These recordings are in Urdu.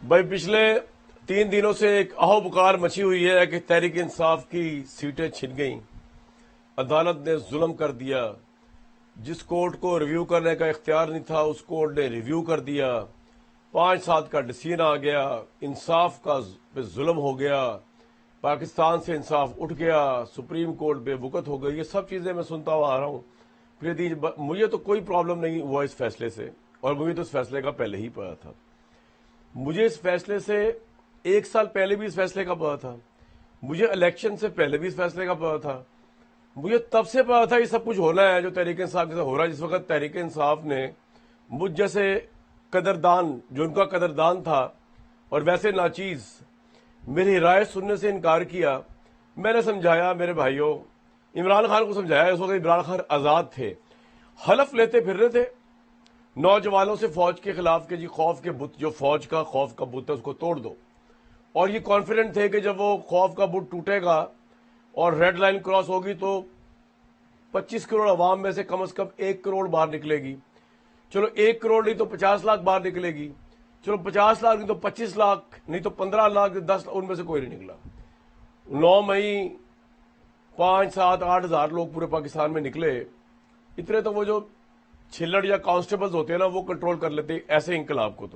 بھائی پچھلے 3 دنوں سے ایک اہو بکار مچی ہوئی ہے کہ تحریک انصاف کی سیٹیں چھن گئیں، عدالت نے ظلم کر دیا، جس کورٹ کو ریویو کرنے کا اختیار نہیں تھا اس کورٹ نے ریویو کر دیا، 5-7 کا ڈسیزن آ گیا، انصاف کا پہ ظلم ہو گیا، پاکستان سے انصاف اٹھ گیا، سپریم کورٹ بے وقت ہو گئی۔ یہ سب چیزیں میں سنتا ہوا آ رہا ہوں۔ مجھے تو کوئی پرابلم نہیں ہوا اس فیصلے سے، اور مجھے تو اس فیصلے کا پہلے ہی پتا تھا۔ مجھے اس فیصلے سے 1 سال پہلے بھی اس فیصلے کا پتا تھا، مجھے الیکشن سے پہلے بھی اس فیصلے کا پتا تھا، مجھے تب سے پتا تھا یہ سب کچھ ہونا ہے جو تحریک انصاف کے ساتھ ہو رہا ہے۔ جس وقت تحریک انصاف نے مجھ جیسے قدردان، جو ان کا قدردان تھا اور ویسے ناچیز، میری رائے سننے سے انکار کیا، میں نے سمجھایا میرے بھائیوں، عمران خان کو سمجھایا۔ اس وقت عمران خان آزاد تھے، حلف لیتے پھر رہے تھے نوجوانوں سے فوج کے خلاف کہ جی خوف کے بت، جو فوج کا خوف کا بت ہے اس کو توڑ دو، اور یہ کانفیڈنٹ تھے کہ جب وہ خوف کا بت ٹوٹے گا اور ریڈ لائن کراس ہوگی تو 25 کروڑ عوام میں سے کم 1 کروڑ باہر نکلے گی۔ چلو 1 کروڑ نہیں تو 50 لاکھ باہر نکلے گی، چلو 50 لاکھ نہیں تو 25 لاکھ نہیں تو 15 لاکھ 10 ان میں سے کوئی نہیں نکلا۔ 9 مئی 5-7-8 ہزار لوگ پورے پاکستان میں نکلے۔ اتنے تو وہ جو چھلڑ یا کانسٹیبلز ہوتے ہیں نا وہ کنٹرول کر لیتے ایسے انقلاب کو۔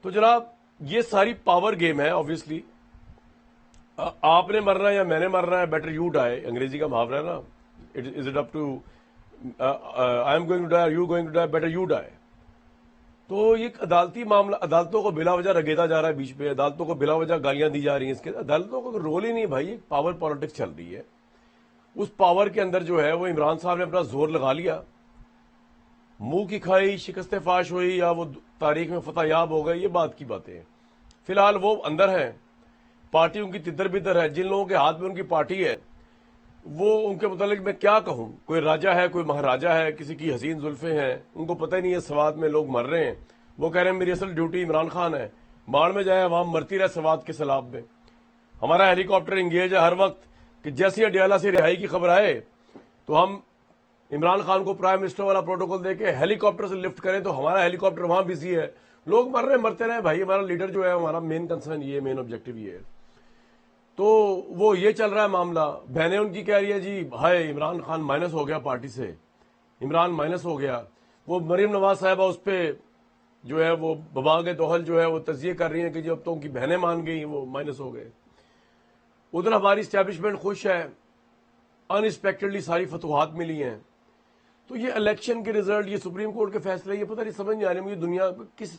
تو جناب یہ ساری پاور گیم ہے۔ آبویسلی آپ نے مرنا ہے یا میں نے مرنا ہے، بیٹر یو ڈائی، انگریزی کا محاورہ ہے نا، is it up to I am going to die, you going to die, better you die. تو یہ ایک عدالتی معاملہ، عدالتوں کو بلا وجہ رگیدا جا رہا ہے بیچ میں، عدالتوں کو بلا وجہ گالیاں دی جا رہی ہیں۔ اس کے عدالتوں کا رول ہی نہیں بھائی، پاور پالیٹکس چل رہی ہے۔ اس پاور کے اندر جو ہے وہ عمران صاحب نے اپنا زور لگا لیا، منہ کی کھائی، شکست فاش ہوئی، یا وہ تاریخ میں فتح یاب ہو گئے، یہ بات کی باتیں ہیں۔ فی الحال وہ اندر ہیں، پارٹی ان کی تدر بدر ہے۔ جن لوگوں کے ہاتھ میں ان کی پارٹی ہے وہ ان کے متعلق میں کیا کہوں، کوئی راجہ ہے، کوئی مہاراجہ ہے، کسی کی حسین زلفیں ہیں، ان کو پتہ ہی نہیں ہے سوات میں لوگ مر رہے ہیں، وہ کہہ رہے ہیں میری اصل ڈیوٹی عمران خان ہے۔ باڑ میں جائے عوام مرتی رہے سوات کے سیلاب میں، ہمارا ہیلی کاپٹر انگیج ہے ہر وقت کہ جیسے اڈیالہ سے رہائی کی خبر آئے تو ہم عمران خان کو پرائم منسٹر والا پروٹوکول دے کے ہیلی کاپٹر سے لفٹ کریں، تو ہمارا ہیلی کاپٹر وہاں بزی ہے، لوگ مر رہے مرتے رہے بھائی، ہمارا لیڈر جو ہے، ہمارا مین کنسرن یہ، مین آبجیکٹو یہ ہے۔ تو وہ یہ چل رہا ہے معاملہ۔ بہنیں ان کی کہہ رہی ہے جی ہائے عمران خان مائنس ہو گیا پارٹی سے، عمران مائنس ہو گیا۔ وہ مریم نواز صاحبہ اس پہ جو ہے وہ بباغ دوحل جو ہے وہ تجزیے کر رہی ہیں کہ جی اب تو ان کی بہنیں مان گئی، وہ مائنس ہو گئے۔ ادھر ہماری اسٹیبلشمنٹ خوش ہے، ان ایکسپیکٹڈلی ساری فتوحات ملی ہیں۔ تو یہ الیکشن کے رزلٹ، یہ سپریم کورٹ کے فیصلے، یہ پتہ نہیں سمجھ نہیں آ رہی مجھے دنیا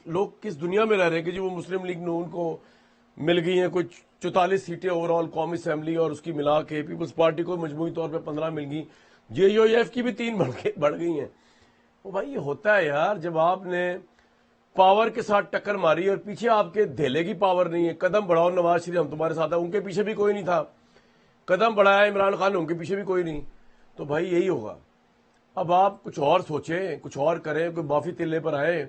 لوگ کس دنیا میں رہ رہے ہیں کہ جی وہ مسلم لیگ نون کو مل گئی ہیں کچھ 44 سیٹیں اوور آل قومی اسمبلی، اور اس کی ملا کے پیپلز پارٹی کو مجموعی طور پہ 15 مل گئی، جے یو ایف کی بھی 3 بڑھ گئی ہیں۔ وہ بھائی یہ ہوتا ہے یار، جب آپ نے پاور کے ساتھ ٹکر ماری اور پیچھے آپ کے دھیلے کی پاور نہیں ہے، قدم بڑھاؤ نواز شریف ہم تمہارے ساتھ ہیں، ان کے پیچھے بھی کوئی نہیں تھا، قدم بڑھایا عمران خان ان کے پیچھے بھی کوئی نہیں، تو بھائی یہی ہوگا۔ اب آپ کچھ اور سوچیں، کچھ اور کریں، کوئی معافی تلے پر آئے،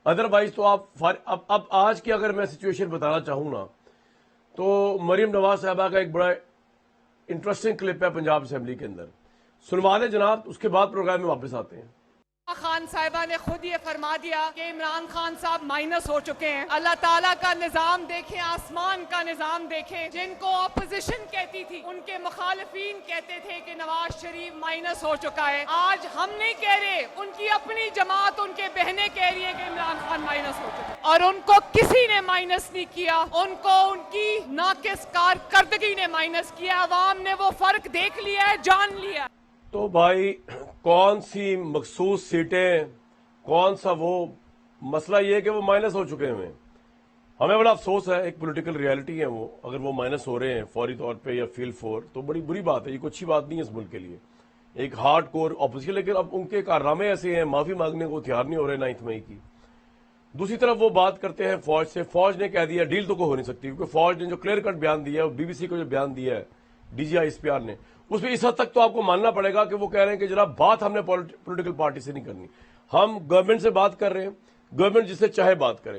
ادروائز تو آپ اب آج کی اگر میں سچویشن بتانا چاہوں نا تو مریم نواز صاحبہ کا ایک بڑا انٹرسٹنگ کلپ ہے پنجاب اسمبلی کے اندر، سنوا دیں جناب، اس کے بعد پروگرام میں واپس آتے ہیں۔ خان صاحبہ نے خود یہ فرما دیا کہ عمران خان صاحب مائنس ہو چکے ہیں۔ اللہ تعالیٰ کا نظام دیکھیں، آسمان کا نظام دیکھیں۔ جن کو اپوزیشن کہتی تھی، ان کے مخالفین کہتے تھے کہ نواز شریف مائنس ہو چکا ہے۔ آج ہم نہیں کہہ رہے، ان کی اپنی جماعت، ان کے بہنیں کہہ رہی ہیں کہ عمران خان مائنس ہو چکا ہے، اور ان کو کسی نے مائنس نہیں کیا، ان کو ان کی ناقص کارکردگی نے مائنس کیا۔ عوام نے وہ فرق دیکھ لیا ہے، جان لیا ہے۔ تو بھائی کون سی مخصوص سیٹیں، کون سا وہ مسئلہ، یہ کہ وہ مائنس ہو چکے ہیں، ہمیں بڑا افسوس ہے، ایک پولیٹیکل ریالٹی ہے وہ، اگر وہ مائنس ہو رہے ہیں فوری طور پہ یا فیل فور تو بڑی بری بات ہے، یہ کوئی اچھی بات نہیں ہے اس ملک کے لیے، ایک ہارڈ کور اپوزیشن، لیکن اب ان کے کارنامے ایسے ہیں، معافی مانگنے کو تیار نہیں ہو رہے 9 مئی کی۔ دوسری طرف وہ بات کرتے ہیں فوج سے، فوج نے کہہ دیا ڈیل تو کوئی ہو نہیں سکتی، کیونکہ فوج نے جو کلیئر کٹ بیان دیا ہے، بی بی سی کو جو بیان دیا ہے D G I S P R نے، اس میں اس حد تک تو آپ کو ماننا پڑے گا کہ وہ کہہ رہے ہیں کہ جناب بات ہم نے پولیٹیکل پارٹی سے نہیں کرنی، ہم گورنمنٹ سے بات کر رہے ہیں، گورنمنٹ جس سے چاہے بات کرے۔